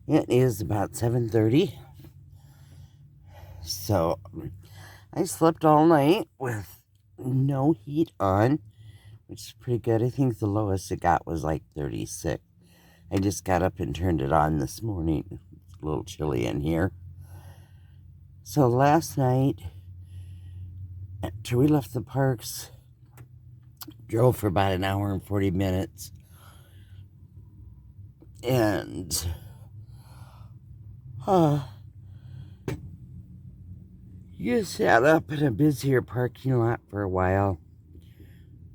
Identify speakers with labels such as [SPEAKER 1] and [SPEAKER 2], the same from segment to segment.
[SPEAKER 1] It is about 7:30. So I slept all night with no heat on, which is pretty good. I think the lowest it got was like 36. I just got up and turned it on this morning. It's a little chilly in here. So last night, after we left the parks, drove for about an hour and 40 minutes. And you sat up in a busier parking lot for a while,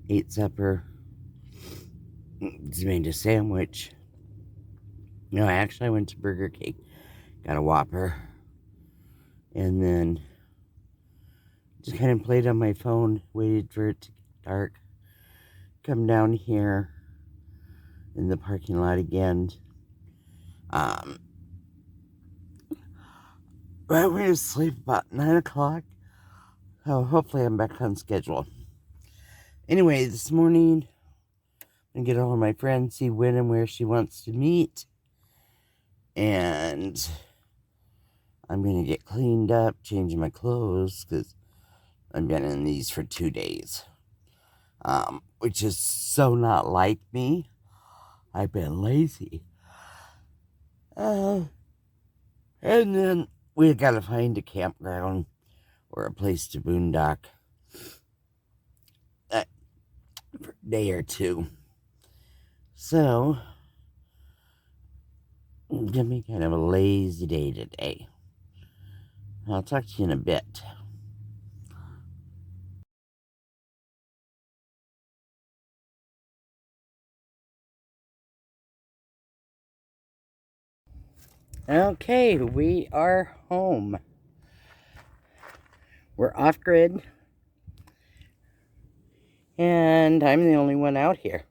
[SPEAKER 1] ate supper, just made a sandwich. No, actually, I went to Burger King, got a Whopper, and then just kind of played on my phone, waited for it to get dark, come down here in the parking lot again. I went to sleep about 9 o'clock, so hopefully I'm back on schedule. Anyway, this morning, I'm going to get all of my friends, see when and where she wants to meet, and I'm going to get cleaned up, change my clothes, because I've been in these for 2 days, which is so not like me. I've been lazy. And then we got to find a campground or a place to boondock for a day or two. So, it's going to be kind of a lazy day today. I'll talk to you in a bit. Okay, we are home. We're off grid, and I'm the only one out here.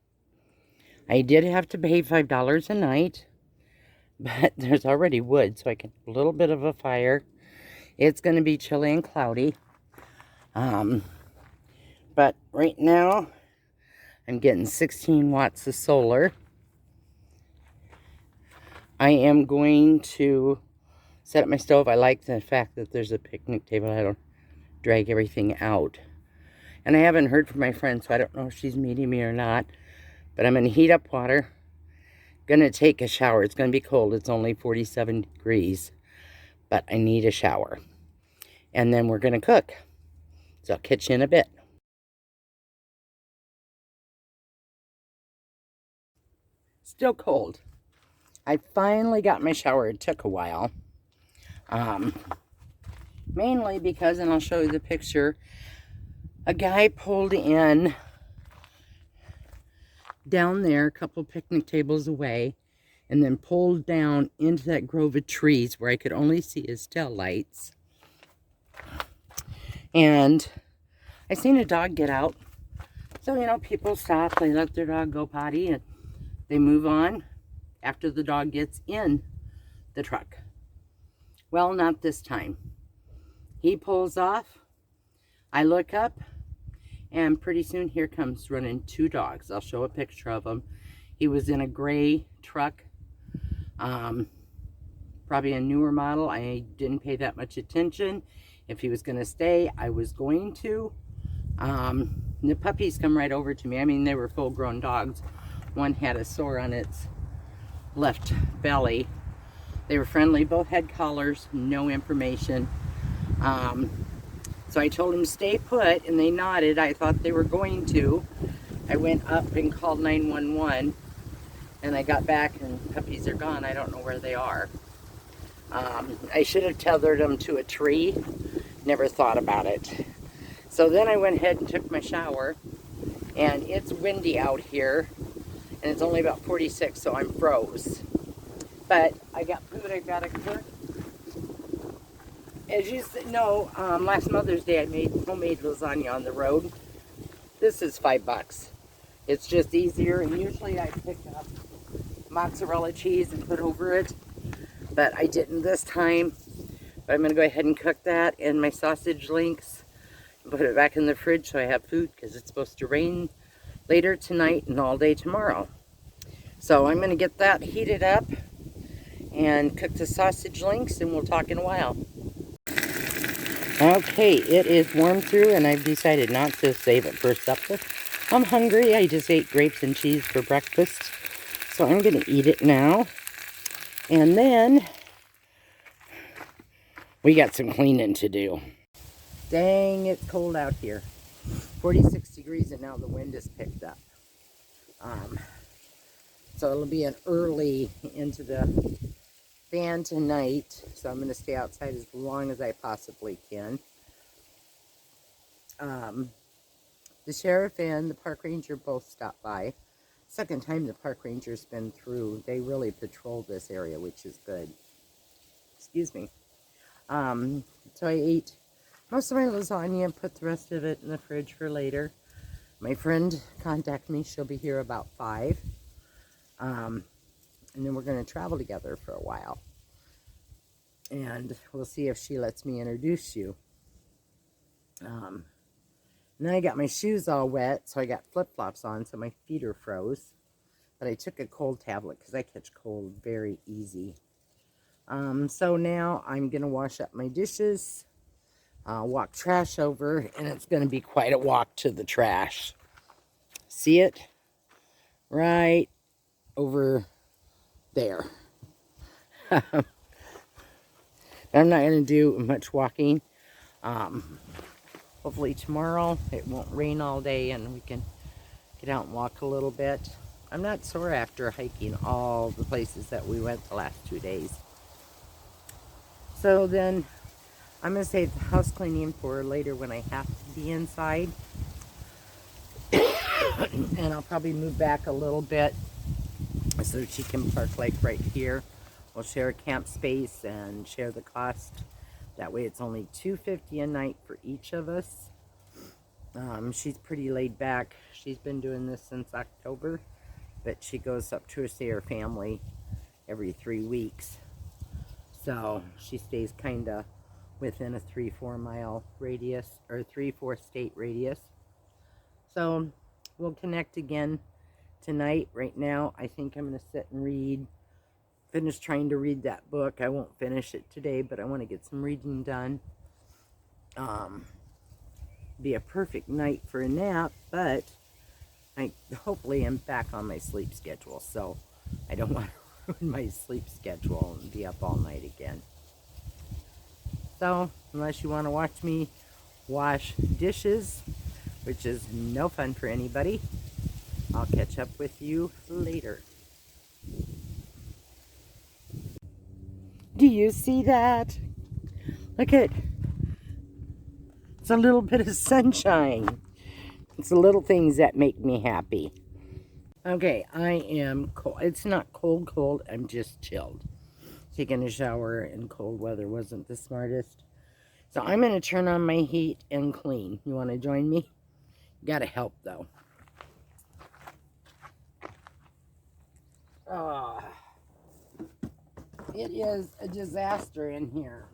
[SPEAKER 1] I did have to pay $5 a night, but there's already wood, so I can have a little bit of a fire. It's going to be chilly and cloudy. But right now, I'm getting 16 watts of solar. I am going to set up my stove. I like the fact that there's a picnic table. I don't drag everything out. And I haven't heard from my friend, so I don't know if she's meeting me or not. But I'm going to heat up water. Going to take a shower. It's going to be cold. It's only 47 degrees. But I need a shower. And then we're going to cook. So I'll catch you in a bit. Still cold. I finally got my shower. It took a while. Mainly because, and I'll show you the picture, a guy pulled in down there, a couple picnic tables away, and then pulled down into that grove of trees where I could only see his tail lights. And I seen a dog get out. So, people stop, they let their dog go potty, and they move on after the dog gets in the truck. Well, not this time. He pulls off. I look up, and pretty soon here comes running 2 dogs. I'll show a picture of him. He was in a gray truck, probably a newer model. I didn't pay that much attention. If he was going to stay, I was going to. The puppies come right over to me. I mean, they were full-grown dogs. One had a sore on its left belly. They were friendly. Both had collars, no information. So I told them stay put, and they nodded. I thought they were going to. I went up and called 911, and I got back, and puppies are gone. I don't know where they are. I should have tethered them to a tree. Never thought about it. So then I went ahead and took my shower, and it's windy out here, and it's only about 46, so I'm froze. But I got food I gotta cook. As you know, last Mother's Day I made homemade lasagna on the road. This is $5. It's just easier, and usually I pick up mozzarella cheese and put over it, but I didn't this time. But I'm going to go ahead and cook that and my sausage links and put it back in the fridge so I have food, because it's supposed to rain later tonight and all day tomorrow. So I'm going to get that heated up, and cook the sausage links, and we'll talk in a while. Okay, it is warm through, and I've decided not to save it for supper. I'm hungry. I just ate grapes and cheese for breakfast, so I'm going to eat it now. And then we got some cleaning to do. Dang, it's cold out here. 46 degrees, and now the wind has picked up. So it'll be an early into the fan tonight, so I'm going to stay outside as long as I possibly can. The sheriff and the park ranger both stopped by. Second time the park ranger's been through. They really patrol this area, which is good. Excuse me. So I ate most of my lasagna, put the rest of it in the fridge for later. My friend contacted me. She'll be here about 5. And then we're going to travel together for a while. And we'll see if she lets me introduce you. And then I got my shoes all wet, so I got flip-flops on, so my feet are froze. But I took a cold tablet because I catch cold very easy. So now I'm going to wash up my dishes, walk trash over, and it's going to be quite a walk to the trash. See it? Right over there. I'm not going to do much walking. Hopefully tomorrow it won't rain all day and we can get out and walk a little bit. I'm not sore after hiking all the places that we went the last 2 days. So then I'm going to save the house cleaning for later when I have to be inside. And I'll probably move back a little bit so she can park like right here. We'll share a camp space and share the cost. That way it's only $2.50 a night for each of us. She's pretty laid back. She's been doing this since October, but she goes up to see her family every 3 weeks. So she stays kind of within a 3-4 mile radius, or 3-4 state radius. So we'll connect again tonight. Right now, I think I'm going to sit and finish trying to read that book. I won't finish it today, but I want to get some reading done. Be a perfect night for a nap, but I hopefully am back on my sleep schedule, so I don't want to ruin my sleep schedule and be up all night again. So, unless you want to watch me wash dishes, which is no fun for anybody, I'll catch up with you later. Do you see that? Look at, it's a little bit of sunshine. It's the little things that make me happy. Okay, I am cold. It's not cold, I'm just chilled. Taking a shower in cold weather wasn't the smartest. So I'm going to turn on my heat and clean. You want to join me? Gotta help, though. It is a disaster in here.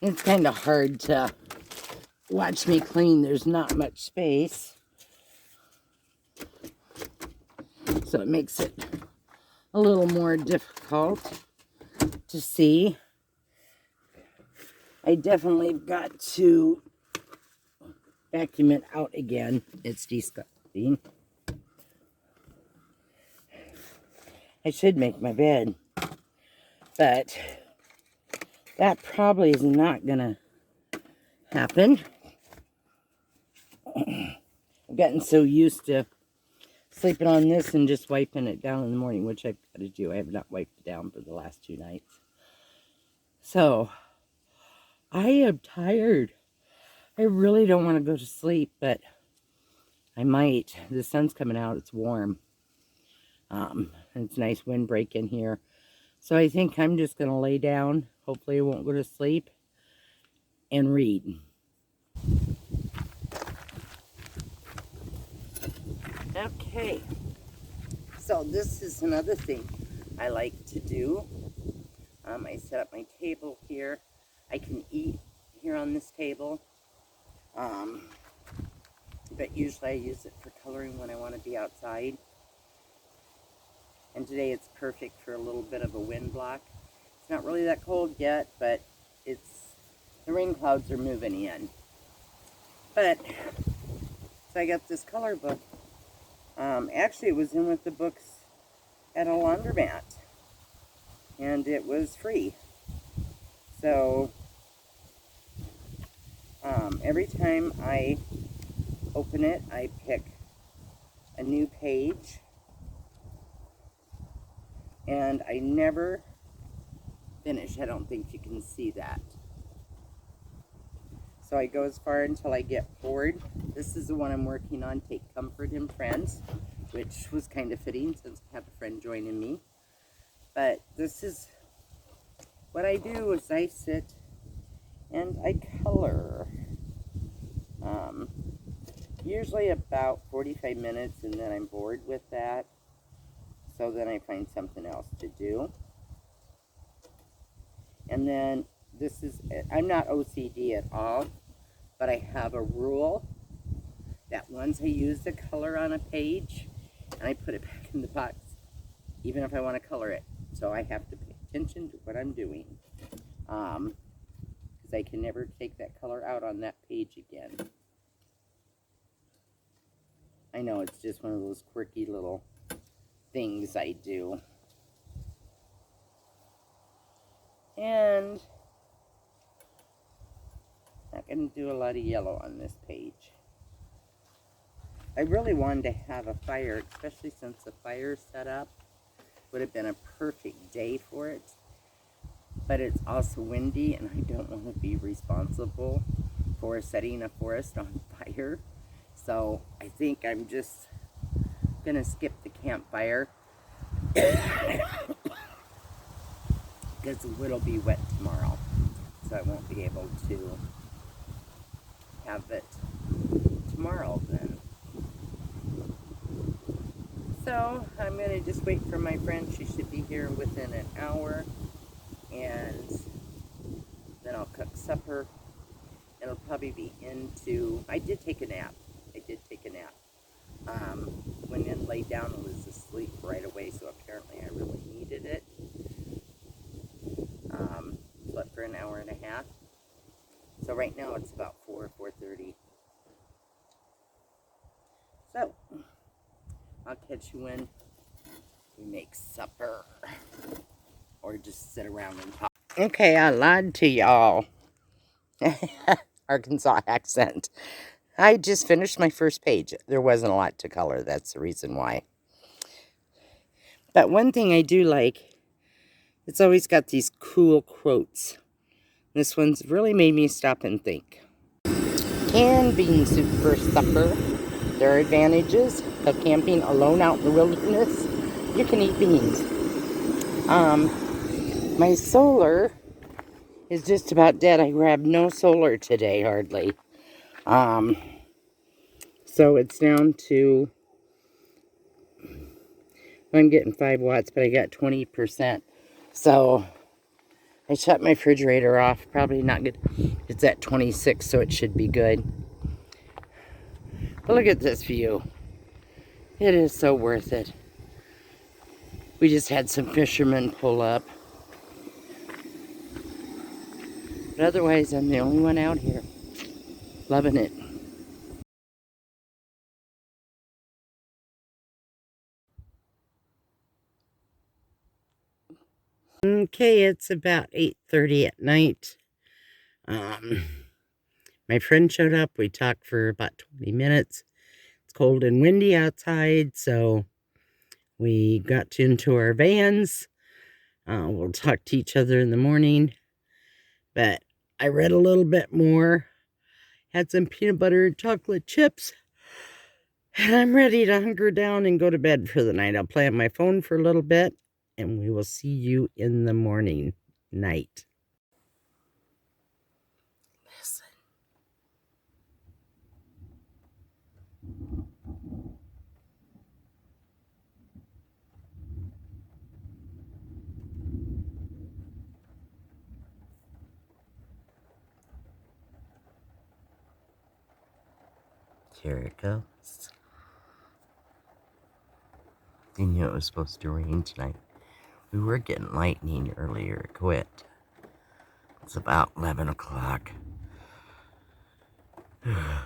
[SPEAKER 1] It's kind of hard to watch me clean. There's not much space. So it makes it a little more difficult to see. I definitely got to vacuum it out again. It's disgusting. I should make my bed. But that probably is not going to happen. I've gotten so used to sleeping on this and just wiping it down in the morning, which I've got to do. I have not wiped it down for the last 2 nights. So, I am tired. I really don't want to go to sleep, but I might. The sun's coming out. It's warm. It's nice windbreak in here. So I think I'm just going to lay down. Hopefully I won't go to sleep and read. Okay. So this is another thing I like to do. I set up my table here. I can eat here on this table. But usually I use it for coloring when I want to be outside. And today it's perfect for a little bit of a wind block. It's not really that cold yet, but the rain clouds are moving in. But, so I got this color book. Actually it was in with the books at a laundromat. And it was free. So, every time I open it, I pick a new page. And I never finish. I don't think you can see that. So I go as far until I get bored. This is the one I'm working on, Take Comfort in Friends, which was kind of fitting since I have a friend joining me. But this is what I do is I sit and I color. Usually about 45 minutes, and then I'm bored with that. So then I find something else to do. And then this is, I'm not OCD at all, but I have a rule that once I use the color on a page, and I put it back in the box, even if I want to color it. So I have to pay attention to what I'm doing. Because I can never take that color out on that page again. I know, it's just one of those quirky little things I do. And not going to do a lot of yellow on this page. I really wanted to have a fire, especially since the fire's set up. Would have been a perfect day for it. But it's also windy, and I don't want to be responsible for setting a forest on fire. So I think I'm just going to skip the campfire. Because it'll be wet tomorrow. So I won't be able to have it tomorrow then. So I'm going to just wait for my friend. She should be here within an hour. And then I'll cook supper. It'll probably be into... I did take a nap. Went in, laid down, and was asleep right away, so apparently I really needed it. Slept for an hour and a half. So right now it's about 4:30. So, I'll catch you when we make supper. Or just sit around and talk. Okay, I lied to y'all. Arkansas accent. I just finished my first page. There wasn't a lot to color. That's the reason why. But one thing I do like, it's always got these cool quotes. This one's really made me stop and think. Canned bean soup for supper. There are advantages of camping alone out in the wilderness. You can eat beans. My solar is just about dead. I grabbed no solar today, hardly. So it's down to, I'm getting 5 watts, but I got 20%. So I shut my refrigerator off. Probably not good. It's at 26, so it should be good. But look at this view. It is so worth it. We just had some fishermen pull up. But otherwise, I'm the only one out here. Loving it. Okay, it's about 8:30 at night. My friend showed up. We talked for about 20 minutes. It's cold and windy outside, so we got into our vans. We'll talk to each other in the morning. But I read a little bit more, had some peanut butter and chocolate chips, and I'm ready to hunker down and go to bed for the night. I'll play on my phone for a little bit, and we will see you in the morning. Night. Listen. Here it goes. I knew it was supposed to rain tonight. We were getting lightning earlier. It quit. It's about 11 o'clock. I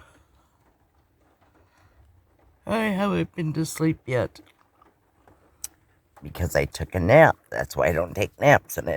[SPEAKER 1] haven't been to sleep yet. Because I took a nap. That's why I don't take naps in it.